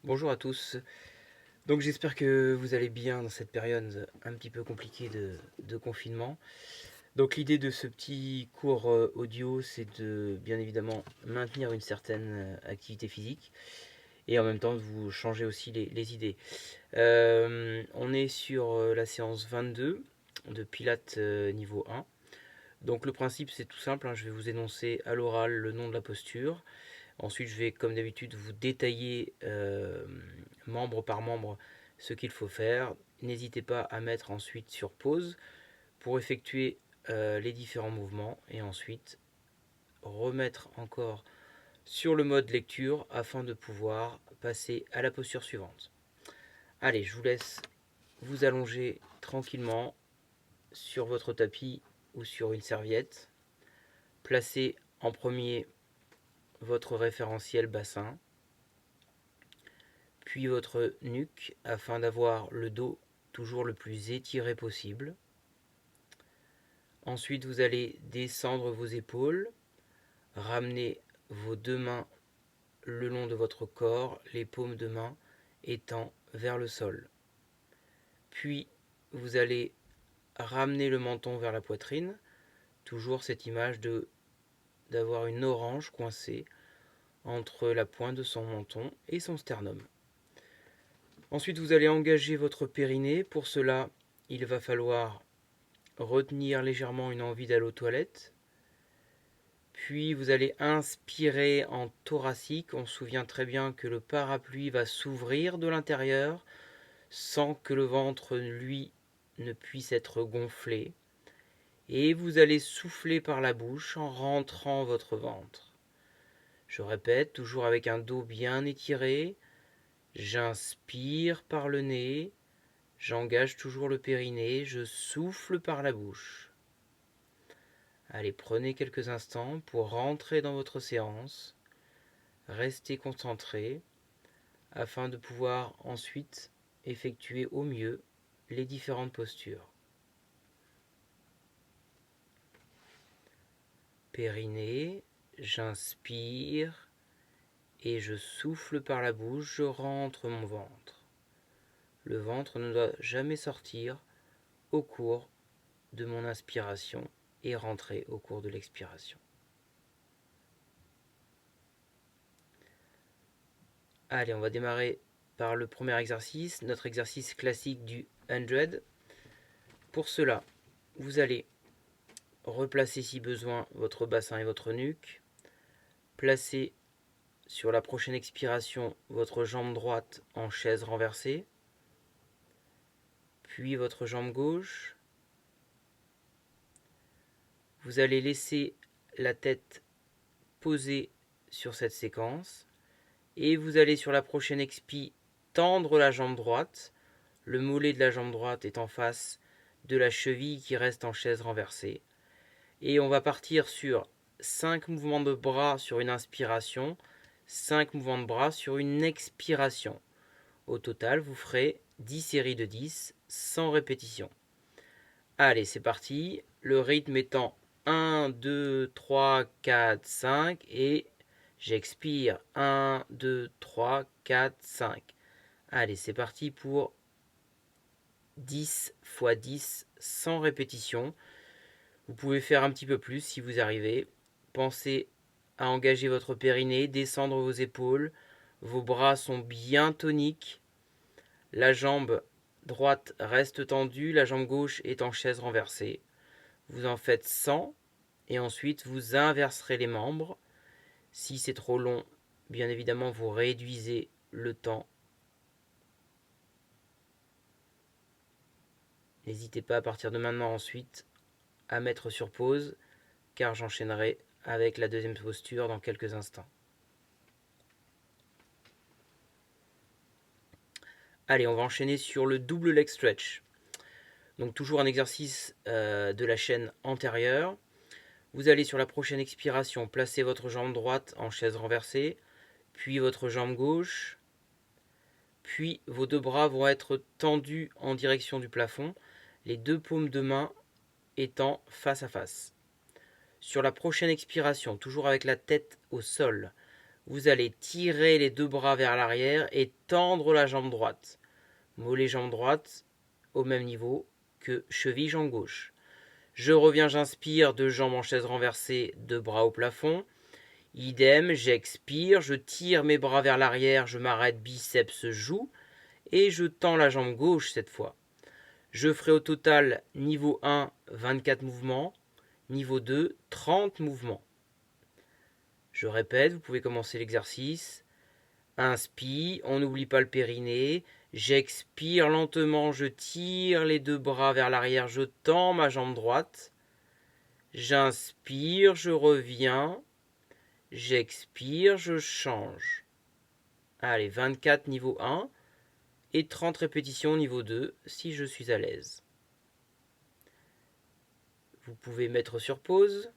Bonjour à tous. Donc j'espère que vous allez bien dans cette période un petit peu compliquée de confinement. Donc l'idée de ce petit cours audio, c'est de bien évidemment maintenir une certaine activité physique et en même temps de vous changer aussi les idées. On est sur la séance 22 de Pilates niveau 1. Donc le principe c'est tout simple, hein, je vais vous énoncer à l'oral le nom de la posture. Ensuite, je vais, comme d'habitude, vous détailler membre par membre ce qu'il faut faire. N'hésitez pas à mettre ensuite sur pause pour effectuer les différents mouvements et ensuite remettre encore sur le mode lecture afin de pouvoir passer à la posture suivante. Allez, je vous laisse vous allonger tranquillement sur votre tapis ou sur une serviette. Placez en premier votre référentiel bassin, puis votre nuque afin d'avoir le dos toujours le plus étiré possible. Ensuite, vous allez descendre vos épaules, ramener vos deux mains le long de votre corps, les paumes de main étant vers le sol. Puis, vous allez ramener le menton vers la poitrine, toujours cette image d'avoir une orange coincée entre la pointe de son menton et son sternum. Ensuite, vous allez engager votre périnée. Pour cela, il va falloir retenir légèrement une envie d'aller aux toilettes. Puis vous allez inspirer en thoracique. On se souvient très bien que le parapluie va s'ouvrir de l'intérieur sans que le ventre, lui, ne puisse être gonflé. Et vous allez souffler par la bouche en rentrant votre ventre. Je répète, toujours avec un dos bien étiré. J'inspire par le nez. J'engage toujours le périnée. Je souffle par la bouche. Allez, prenez quelques instants pour rentrer dans votre séance. Restez concentré afin de pouvoir ensuite effectuer au mieux les différentes postures. Périnée, j'inspire et je souffle par la bouche, je rentre mon ventre. Le ventre ne doit jamais sortir au cours de mon inspiration et rentrer au cours de l'expiration. Allez, on va démarrer par le premier exercice, notre exercice classique du 100. Pour cela, vous allez replacer si besoin votre bassin et votre nuque. Placez sur la prochaine expiration votre jambe droite en chaise renversée. Puis votre jambe gauche. Vous allez laisser la tête posée sur cette séquence. Et vous allez sur la prochaine expi tendre la jambe droite. Le mollet de la jambe droite est en face de la cheville qui reste en chaise renversée. Et on va partir sur 5 mouvements de bras sur une inspiration, 5 mouvements de bras sur une expiration. Au total, vous ferez 10 séries de 10 sans répétition. Allez, c'est parti. Le rythme étant 1, 2, 3, 4, 5 et j'expire 1, 2, 3, 4, 5. Allez, c'est parti pour 10 x 10 sans répétition. Vous pouvez faire un petit peu plus si vous arrivez. Pensez à engager votre périnée, descendre vos épaules. Vos bras sont bien toniques. La jambe droite reste tendue, la jambe gauche est en chaise renversée. Vous en faites 100 et ensuite vous inverserez les membres. Si c'est trop long, bien évidemment, vous réduisez le temps. N'hésitez pas à partir de maintenant ensuite à mettre sur pause car j'enchaînerai avec la deuxième posture dans quelques instants. Allez, on va enchaîner sur le double leg stretch. Donc toujours un exercice de la chaîne antérieure. Vous allez sur la prochaine expiration placer votre jambe droite en chaise renversée, puis votre jambe gauche, puis vos deux bras vont être tendus en direction du plafond, les deux paumes de main étant face à face. Sur la prochaine expiration, toujours avec la tête au sol, vous allez tirer les deux bras vers l'arrière et tendre la jambe droite. Mollet, jambe droite au même niveau que cheville, jambe gauche. Je reviens, j'inspire, deux jambes en chaise renversée, deux bras au plafond. Idem, j'expire, je tire mes bras vers l'arrière, je m'arrête, biceps, joue, et je tends la jambe gauche cette fois. Je ferai au total niveau 1, 24 mouvements, niveau 2, 30 mouvements. Je répète, vous pouvez commencer l'exercice. Inspire, on n'oublie pas le périnée. J'expire lentement, je tire les deux bras vers l'arrière, je tends ma jambe droite. J'inspire, je reviens. J'expire, je change. Allez, 24 niveau 1 et 30 répétitions niveau 2 si je suis à l'aise. Vous pouvez mettre sur pause.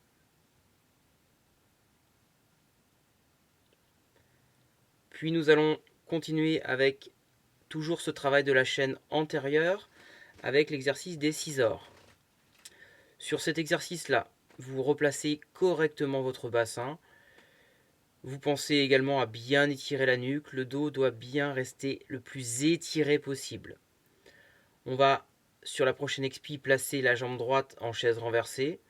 Puis nous allons continuer avec toujours ce travail de la chaîne antérieure avec l'exercice des scissors. Sur cet exercice-là, vous replacez correctement votre bassin. Vous pensez également à bien étirer la nuque. Le dos doit bien rester le plus étiré possible. On va, sur la prochaine expi, placer la jambe droite en chaise renversée,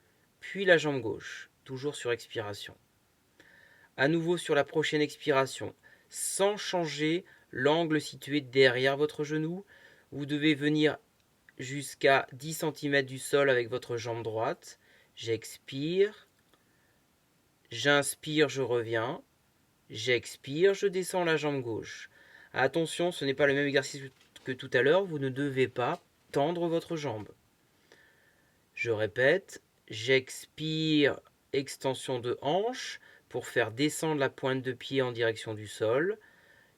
puis la jambe gauche, toujours sur expiration. À nouveau sur la prochaine expiration, sans changer l'angle situé derrière votre genou, vous devez venir jusqu'à 10 cm du sol avec votre jambe droite. J'expire, j'inspire, je reviens, j'expire, je descends la jambe gauche. Attention, ce n'est pas le même exercice que tout à l'heure, vous ne devez pas tendre votre jambe. Je répète, j'expire, extension de hanche pour faire descendre la pointe de pied en direction du sol.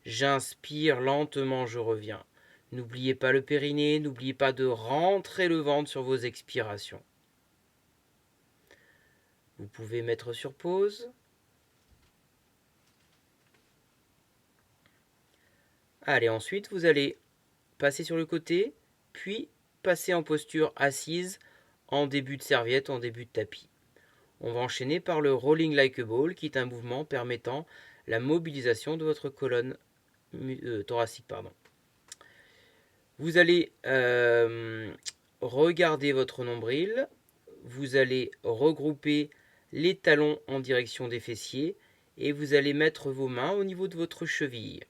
J'inspire lentement, je reviens. N'oubliez pas le périnée, n'oubliez pas de rentrer le ventre sur vos expirations. Vous pouvez mettre sur pause. Allez, ensuite, vous allez passer sur le côté, puis passer en posture assise en début de serviette, en début de tapis. On va enchaîner par le rolling like a ball, qui est un mouvement permettant la mobilisation de votre colonne thoracique. Vous allez regarder votre nombril, vous allez regrouper les talons en direction des fessiers et vous allez mettre vos mains au niveau de votre cheville.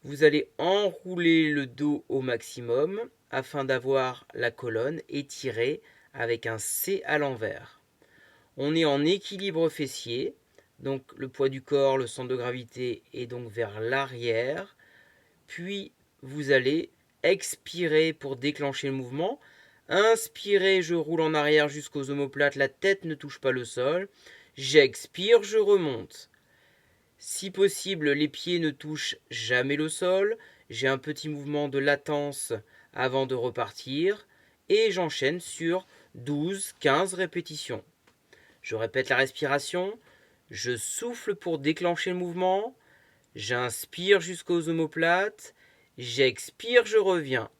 Vous allez enrouler le dos au maximum afin d'avoir la colonne étirée avec un C à l'envers. On est en équilibre fessier, donc le poids du corps, le centre de gravité est donc vers l'arrière. Puis vous allez expirer pour déclencher le mouvement. Inspirez, je roule en arrière jusqu'aux omoplates, la tête ne touche pas le sol. J'expire, je remonte. Si possible, les pieds ne touchent jamais le sol. J'ai un petit mouvement de latence avant de repartir. Et j'enchaîne sur 12-15 répétitions. Je répète la respiration. Je souffle pour déclencher le mouvement. J'inspire jusqu'aux omoplates. J'expire, je reviens.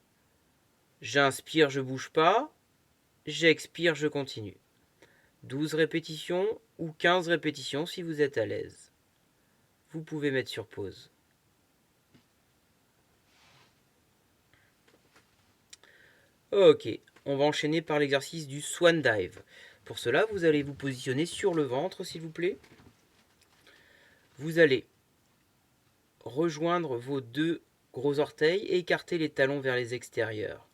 J'inspire, je bouge pas. J'expire, je continue. 12 répétitions ou 15 répétitions si vous êtes à l'aise. Vous pouvez mettre sur pause. Ok, on va enchaîner par l'exercice du swan dive. Pour cela, vous allez vous positionner sur le ventre, s'il vous plaît. Vous allez rejoindre vos deux gros orteils et écarter les talons vers les extérieurs.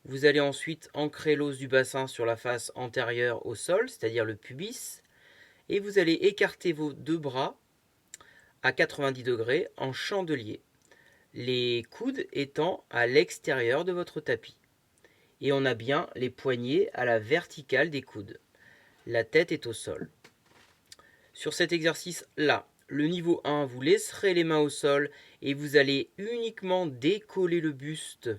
Vous allez ensuite ancrer l'os du bassin sur la face antérieure au sol, c'est-à-dire le pubis, et vous allez écarter vos deux bras à 90 degrés en chandelier, les coudes étant à l'extérieur de votre tapis. Et on a bien les poignets à la verticale des coudes. La tête est au sol. Sur cet exercice-là, le niveau 1, vous laisserez les mains au sol et vous allez uniquement décoller le buste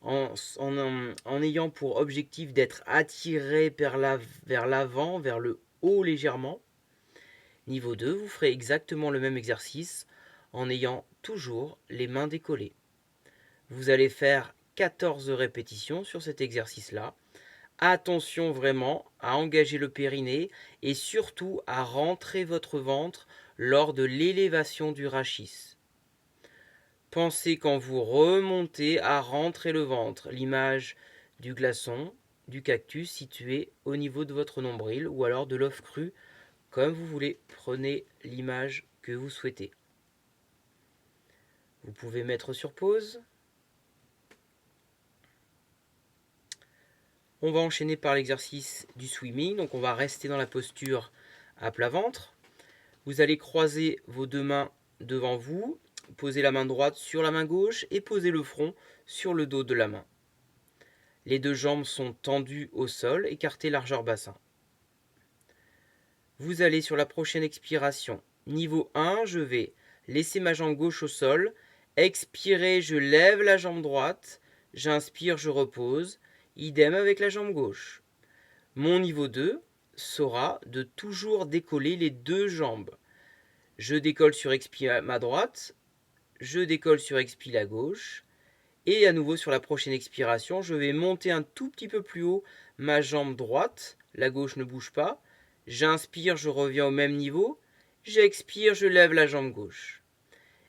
en ayant pour objectif d'être attiré vers l'avant, vers le haut légèrement. Niveau 2, vous ferez exactement le même exercice en ayant toujours les mains décollées. Vous allez faire 14 répétitions sur cet exercice-là. Attention vraiment à engager le périnée et surtout à rentrer votre ventre lors de l'élévation du rachis. Pensez quand vous remontez à rentrer le ventre, l'image du glaçon, du cactus situé au niveau de votre nombril ou alors de l'œuf cru, comme vous voulez. Prenez l'image que vous souhaitez. Vous pouvez mettre sur pause. On va enchaîner par l'exercice du swimming. Donc on va rester dans la posture à plat ventre. Vous allez croiser vos deux mains devant vous, poser la main droite sur la main gauche et poser le front sur le dos de la main. Les deux jambes sont tendues au sol, écartez largeur bassin. Vous allez sur la prochaine expiration. Niveau 1, je vais laisser ma jambe gauche au sol. Expirer, je lève la jambe droite. J'inspire, je repose. Idem avec la jambe gauche. Mon niveau 2 sera de toujours décoller les deux jambes. Je décolle sur expi ma droite. Je décolle sur expi la gauche. Et à nouveau sur la prochaine expiration, je vais monter un tout petit peu plus haut ma jambe droite. La gauche ne bouge pas. J'inspire, je reviens au même niveau. J'expire, je lève la jambe gauche.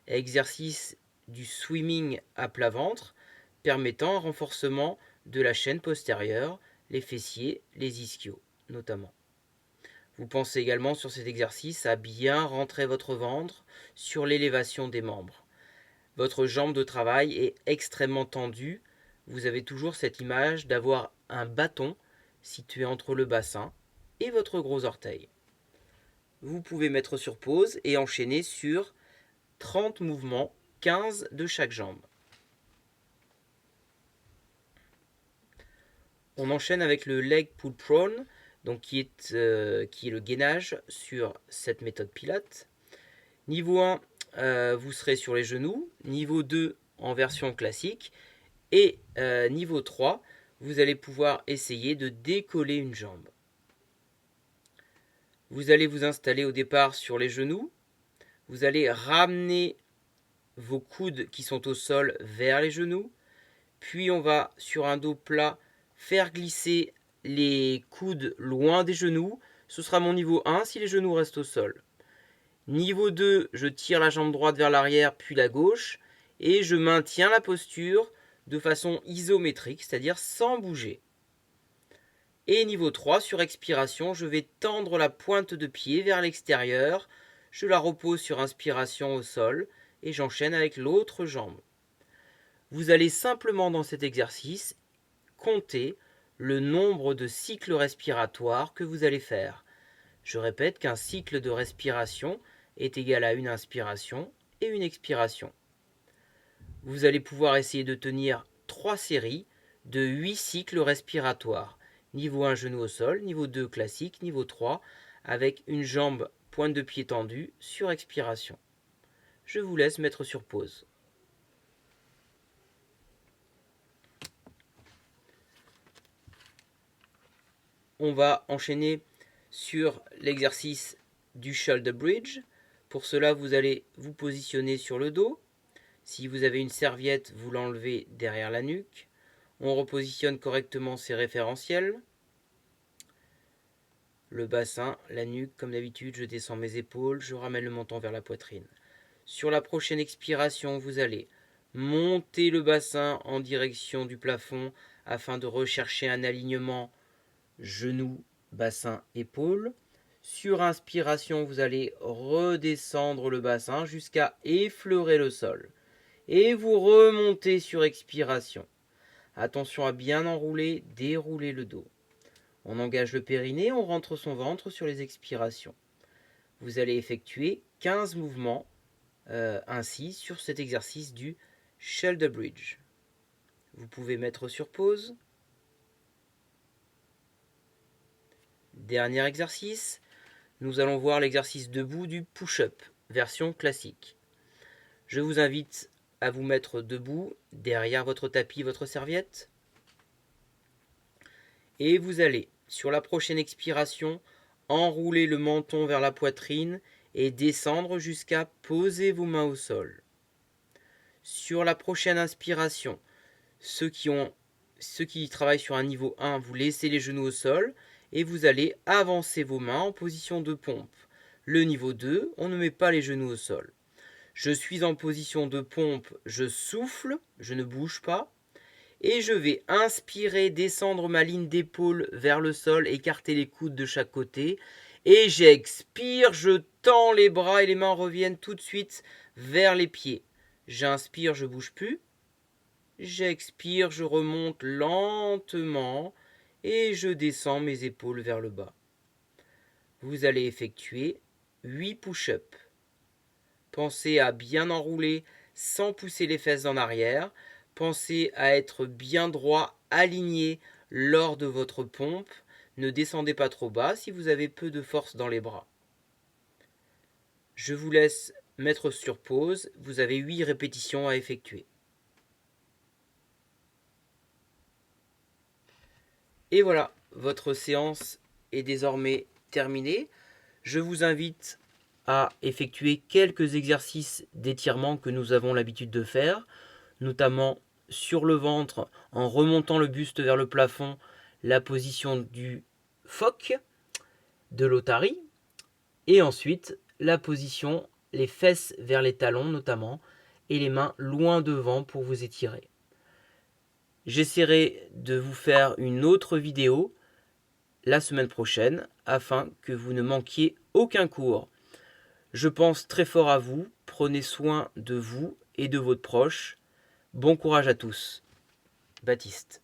Exercice du swimming à plat ventre permettant un renforcement de la chaîne postérieure, les fessiers, les ischios notamment. Vous pensez également sur cet exercice à bien rentrer votre ventre sur l'élévation des membres. Votre jambe de travail est extrêmement tendue. Vous avez toujours cette image d'avoir un bâton situé entre le bassin et votre gros orteil. Vous pouvez mettre sur pause et enchaîner sur 30 mouvements, 15 de chaque jambe. On enchaîne avec le leg pull prone, donc qui est le gainage sur cette méthode Pilates. Niveau 1, vous serez sur les genoux. Niveau 2, en version classique. Et niveau 3, vous allez pouvoir essayer de décoller une jambe. Vous allez vous installer au départ sur les genoux. Vous allez ramener vos coudes qui sont au sol vers les genoux. Puis on va, sur un dos plat, faire glisser les coudes loin des genoux. Ce sera mon niveau 1 si les genoux restent au sol. Niveau 2, je tire la jambe droite vers l'arrière puis la gauche. Et je maintiens la posture de façon isométrique, c'est-à-dire sans bouger. Et niveau 3, sur expiration, je vais tendre la pointe de pied vers l'extérieur. Je la repose sur inspiration au sol et j'enchaîne avec l'autre jambe. Vous allez simplement dans cet exercice compter le nombre de cycles respiratoires que vous allez faire. Je répète qu'un cycle de respiration est égal à une inspiration et une expiration. Vous allez pouvoir essayer de tenir 3 séries de 8 cycles respiratoires. Niveau 1, genou au sol, niveau 2, classique, niveau 3, avec une jambe pointe de pied tendue sur expiration. Je vous laisse mettre sur pause. On va enchaîner sur l'exercice du shoulder bridge. Pour cela, vous allez vous positionner sur le dos. Si vous avez une serviette, vous l'enlevez derrière la nuque. On repositionne correctement ses référentiels. Le bassin, la nuque, comme d'habitude, je descends mes épaules, je ramène le menton vers la poitrine. Sur la prochaine expiration, vous allez monter le bassin en direction du plafond afin de rechercher un alignement genou, bassin, épaule. Sur inspiration, vous allez redescendre le bassin jusqu'à effleurer le sol. Et vous remontez sur expiration. Attention à bien enrouler, dérouler le dos. On engage le périnée, on rentre son ventre sur les expirations. Vous allez effectuer 15 mouvements ainsi sur cet exercice du shoulder bridge. Vous pouvez mettre sur pause. Dernier exercice, nous allons voir l'exercice debout du push-up, version classique. Je vous invite à vous mettre debout, derrière votre tapis, votre serviette. Et vous allez, sur la prochaine expiration, enrouler le menton vers la poitrine et descendre jusqu'à poser vos mains au sol. Sur la prochaine inspiration, ceux qui travaillent sur un niveau 1, vous laissez les genoux au sol et vous allez avancer vos mains en position de pompe. Le niveau 2, on ne met pas les genoux au sol. Je suis en position de pompe, je souffle, je ne bouge pas. Et je vais inspirer, descendre ma ligne d'épaule vers le sol, écarter les coudes de chaque côté. Et j'expire, je tends les bras et les mains reviennent tout de suite vers les pieds. J'inspire, je ne bouge plus. J'expire, je remonte lentement et je descends mes épaules vers le bas. Vous allez effectuer 8 push-ups. Pensez à bien enrouler sans pousser les fesses en arrière. Pensez à être bien droit, aligné lors de votre pompe. Ne descendez pas trop bas si vous avez peu de force dans les bras. Je vous laisse mettre sur pause. Vous avez 8 répétitions à effectuer. Et voilà, votre séance est désormais terminée. Je vous invite à effectuer quelques exercices d'étirement que nous avons l'habitude de faire, notamment sur le ventre en remontant le buste vers le plafond, la position du phoque, de l'otarie, et ensuite la position, les fesses vers les talons notamment, et les mains loin devant pour vous étirer. J'essaierai de vous faire une autre vidéo la semaine prochaine afin que vous ne manquiez aucun cours. Je pense très fort à vous, prenez soin de vous et de votre proche. Bon courage à tous. Baptiste.